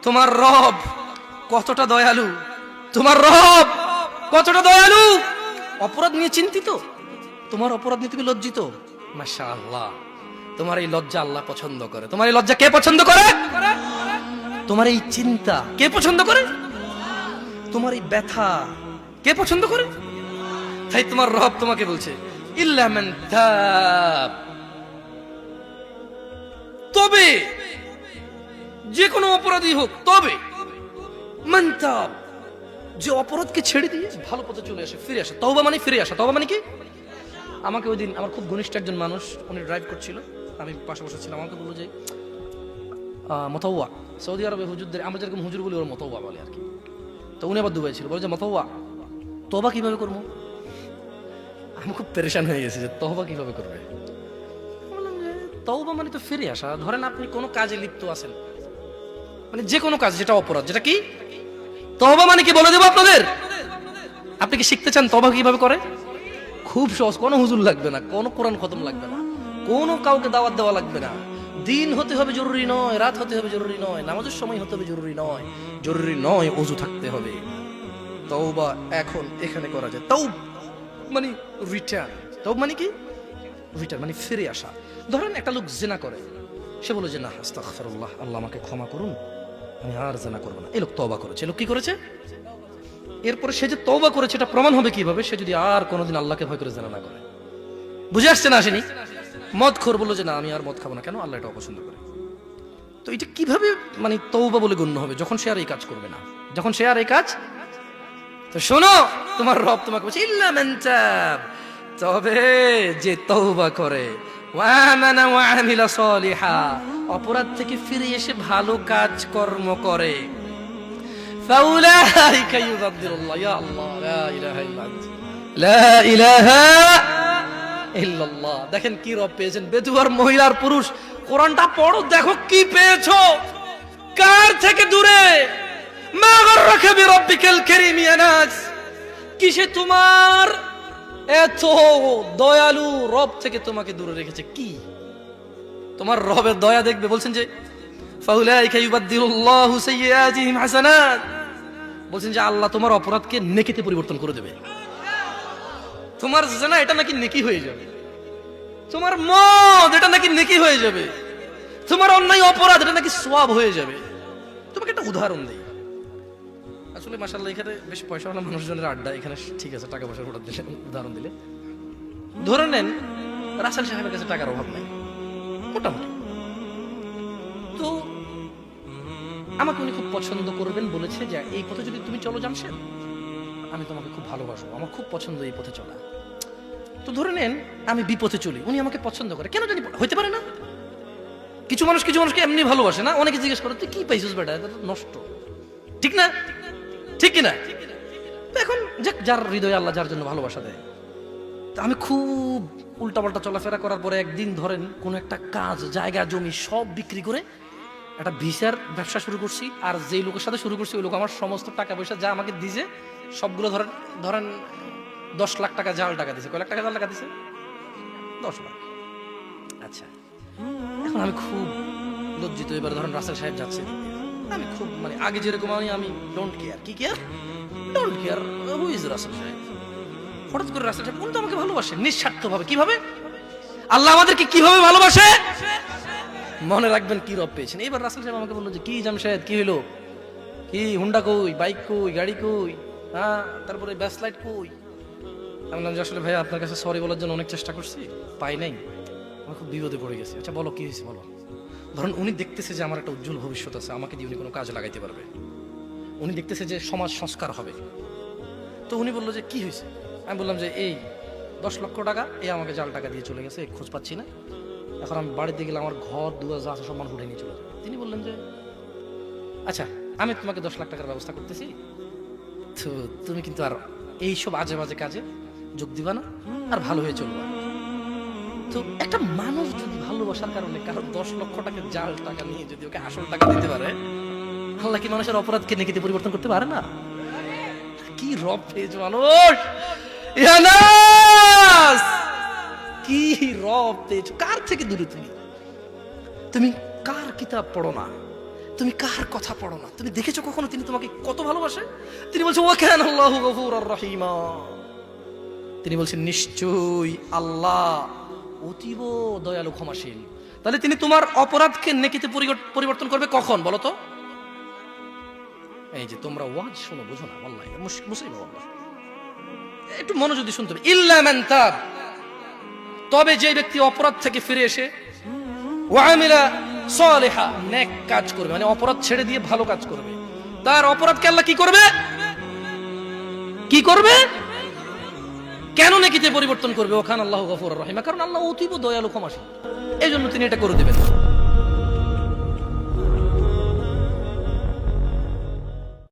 তোমার রব কতটা দয়ালু, তোমার রব কতটা দয়ালু। অপরাধ নিয়ে চিন্তিত, তোমার অপরাধ নিয়ে তুমি লজ্জিত। মাশাআল্লাহ, তোমার এই লজ্জা আল্লাহ পছন্দ করে। তোমার এই লজ্জা কে পছন্দ করে? তোমার এই চিন্তা কে পছন্দ করে? তোমার এই ব্যথা কে পছন্দ করে? তাই তোমার রব তোমাকে বলছে ইল্লা মান তাব, তবে যে কোনো অপরাধী হোক, তবে মান তাব, যে অপরাধকে ছেড়ে দিয়ে ভালো পথে চলে আসে, ফিরে আসে। তওবা মানে ফিরে আসা। তওবা মানে কি? আমাকে ওই দিন আমার খুব ঘনিষ্ঠ একজন মানুষ, উনি ড্রাইভ করছিল, আমি পাশে বসে ছিলাম, আমাকে বললো যে মতাওয়া, সৌদি আরবে হুজুরদের আমরা যেরকম হুজুর বলি ওর মতাওয়া বলে আর কি। তো উনি আবার দুবাই ছিল, বলে যে মতাওয়া তওবা কিভাবে করবো। আমি খুব পেরেশান হয়ে গেছি যে তওবা কিভাবে করবে। বললাম যে তওবা মানে তো ফিরে আসা। ধরেন আপনি কোনো কাজে লিপ্ত আছেন, মানে যে কোনো কাজ যেটা অপরাধ, যেটা কি তওবা মানে কি বলে দেবো আপনাদের। আপনি কি শিখতে চান তওবা কিভাবে করে? খুব সহজ, কোনো হুজুর লাগবে না, কোনো কোরআন খতম লাগবে না, কোনো কাউকে দাওয়াত দেওয়া লাগবে না। দিন হতে হবে জরুরি নয়, রাত হতে হবে জরুরি নয়, নামাজের সময় হতে হবে জরুরি নয়, জরুরি নয় ওযু থাকতে হবে। তওবা এখন এখানে করা যায়। তওব মানে রিটার্ন। তওব মানে কি? রিটার্ন মানে ফিরে আসা। ধরেন একটা লোক জিনা করে, সে বলে যে না আস্তাগফিরুল্লাহ, আল্লাহ আমাকে ক্ষমা করুন, আমি আর জিনা করব না। এই লোক তওবা করেছে। লোক কি করেছে? এরপরে সে যে তওবা করেছে এটা প্রমাণ হবে কিভাবে? সে যদি আর কোনোদিন আল্লাহকে ভয় করে জিনা না করে। বুঝে আসছে না? আসেনি? মদখোর বললো যে না আমি আর মদ খাবো না, কেন? আল্লাহ এটা অপছন্দ করে। তো এটা কিভাবে মানে তওবা বলে গণ্য হবে? যখন সে আর এই কাজ করবে না, যখন সে আর এই কাজ। তো শোনো, তোমার রব তোমাকে বলছে ইল্লা মান তাব, তবে যে তওবা করে, ওয়া আমানা ওয়া আমিলা সলিহা, অপরাধ থেকে ফিরে এসে ভালো কাজ কর্ম করে, ফাউলাইকা ইউবাদদিলুল্লাহ, ইয়া আল্লাহ লা ইলাহা ইল্লা আনতা, লা ইলাহা ইল্লাল্লাহ। দেখেন কি রব পেয়েছেন, বেদুয়ার মহিলার পুরুষ। কোরআনটা পড়ো, দেখো কি পেয়েছো, কার থেকে দূরে। মা গররাকা বিরাব্বিকাল কারীম ইয়া নাস, কিসে তোমার এত দয়ালু রব থেকে তোমাকে দূরে রেখেছে? কি তোমার রবের দয়া দেখবে? বলছেন যে ফাউলাইকা ইউবাদদিলুল্লাহু সাইয়্যাতিহিম হাসানাত, বলছেন যে আল্লাহ তোমার অপরাধকে নেকিতে পরিবর্তন করে দেবে। তোমার জিনা এটা নাকি নেকি হয়ে যাবে, তোমার মদ এটা নাকি নেকি হয়ে যাবে, তোমার অন্যায় অপরাধ এটা নাকি সওয়াব হয়ে যাবে। তোমাকে একটা উদাহরণ দেই। আসলে মাশাআল্লাহ এখানে বেশ পয়সাওয়ালা মানুষজনের আড্ডা, এখানে ঠিক আছে টাকা পয়সার উদাহরণ দিলে। ধরে নেন রাসেল সাহেবের কাছে টাকার অভাব নাই মোটামুটি, তো আমাকে উনি খুব পছন্দ করবেন বলেছে যে এই পথে যদি তুমি চলো জামশেদ, আমি তোমাকে খুব ভালোবাসবো, আমার খুব পছন্দ এই পথে চলা। তো ধরে নেন আমি বিপথে চলি, উনি আমাকে পছন্দ করে, কেন জানি হইতে পারে না। কিছু মানুষকে এমনি ভালোবাসে না, অনেকে জিজ্ঞেস করে তুই কি পাইছিস বেটা, এটা তো নষ্ট, ঠিক না? ঠিক কিনা? এখন যার হৃদয়ে আল্লাহ যার জন্য ভালোবাসা দেয়। আমি খুব উল্টাপাল্টা চলাফেরা করার পরে একদিন ধরেন কোন একটা কাজ, জায়গা জমি সব বিক্রি করে একটা ভিসার ব্যবসা শুরু করছি। আর যেই লোকের সাথে শুরু করছি ওই লোক আমার সমস্ত টাকা পয়সা যা আমাকে দিছে সবগুলো ধরেন 10 লাখ টাকা জাল টাকা দিছে। কয় লাখ টাকা জাল টাকা দিছে? 10 লাখ। আচ্ছা, এখন আমি খুব লজ্জিত। এবার ধরেন রাসেল সাহেব যাচ্ছে, আমি খুব মানে আগে যেরকম আমি ডোন্ট কেয়ার, কি care, don't care who is Russell সাহেব। হঠাৎ করে রাসেল সাহেব কিন্তু আমাকে ভালোবাসে নিঃস্বার্থ ভাবে। কিভাবে? আল্লাহ আমাদেরকে কিভাবে ভালোবাসে মনে রাখবেন কি রব পেয়েছেন। এবার রাসেল সাহেব আমাকে বললো যে কি জামশেদ কি হইলো, কি হুন্ডা কই, বাইক কই, গাড়ি কই, হ্যাঁ তারপরে ব্যাস লাইট কই। আমি বললাম যে আসলে ভাইয়া আপনার কাছে সরি বলার জন্য অনেক চেষ্টা করছি, পাই নাই, আমি খুব বিপদে পড়ে গেছি। আচ্ছা বলো কি হয়েছে বলো। ধরুন উনি দেখতেছে যে আমার একটা উজ্জ্বল ভবিষ্যৎ আছে, আমাকে দিয়ে উনি কোনো কাজে লাগাইতে পারবে, উনি দেখতেছে যে সমাজ সংস্কার হবে। তো উনি বললো যে কি হয়েছে। আমি বললাম যে এই 10 লক্ষ টাকা এই আমাকে জাল টাকা দিয়ে চলে গেছে, খোঁজ পাচ্ছি না, এখন আমি বাড়িতে গেলে আমার ঘর দুয়ার যা আছে সব মানুষ উঠে নিয়ে চলে যাবে। তিনি বললেন যে আচ্ছা আমি তোমাকে 10 লাখ টাকার ব্যবস্থা করতেছি, তো তুমি কিন্তু আর এইসব আজে বাজে কাজে যোগ দিবা না, আর ভালো হয়ে চলবা। তো একটা মানুষ যদি ভালোবাসার কারণে কারো 10 লক্ষ টাকা জাল টাকা নিয়ে যদি ওকে আসল টাকা দিতে পারে, আল্লাহ কি মানুষের অপরাধকে নেকিতে পরিবর্তন করতে পারে না? কি রব পেয়েছে মানুষ, কি রব পেয়েছো। কার থেকে দূরে তুমি কার কিতাব পড়ো না, তুমি কার কথা পড়ো না? তুমি দেখেছো কখনো তিনি তোমাকে কত ভালোবাসে? তিনি বলছেন ওয়া কানা আল্লাহু গফুরার রহিমা। তিনি বলছেন নিশ্চয়ই আল্লাহ অতীব দয়ালু ক্ষমাশীল। তাহলে তিনি তোমার অপরাধকে নেকিতে পরিবর্তন করবে কখন বলো তো? এই যে তোমরা ওয়াজ শোনো, বুঝো না, আল্লাহ মুসিবত, আল্লাহ একটু মনোযোগ দিয়ে শুনতে হবে। ইল্লা মান তাব, তবে যে ব্যক্তি অপরাধ থেকে ফিরে এসে ওয়া আমিলা সালিহা, নেক কাজ করবে, মানে অপরাধ ছেড়ে দিয়ে ভালো কাজ করবে, তার অপরাধকে আল্লাহ কি করবে? কি করবে? কেন নেকিতে পরিবর্তন করবে? ওখানে আল্লাহ গফুর রহিমা, কারণ আল্লাহ অতীব দয়ালু ক্ষমাশীল, এই জন্য তিনি এটা করে দেবেন।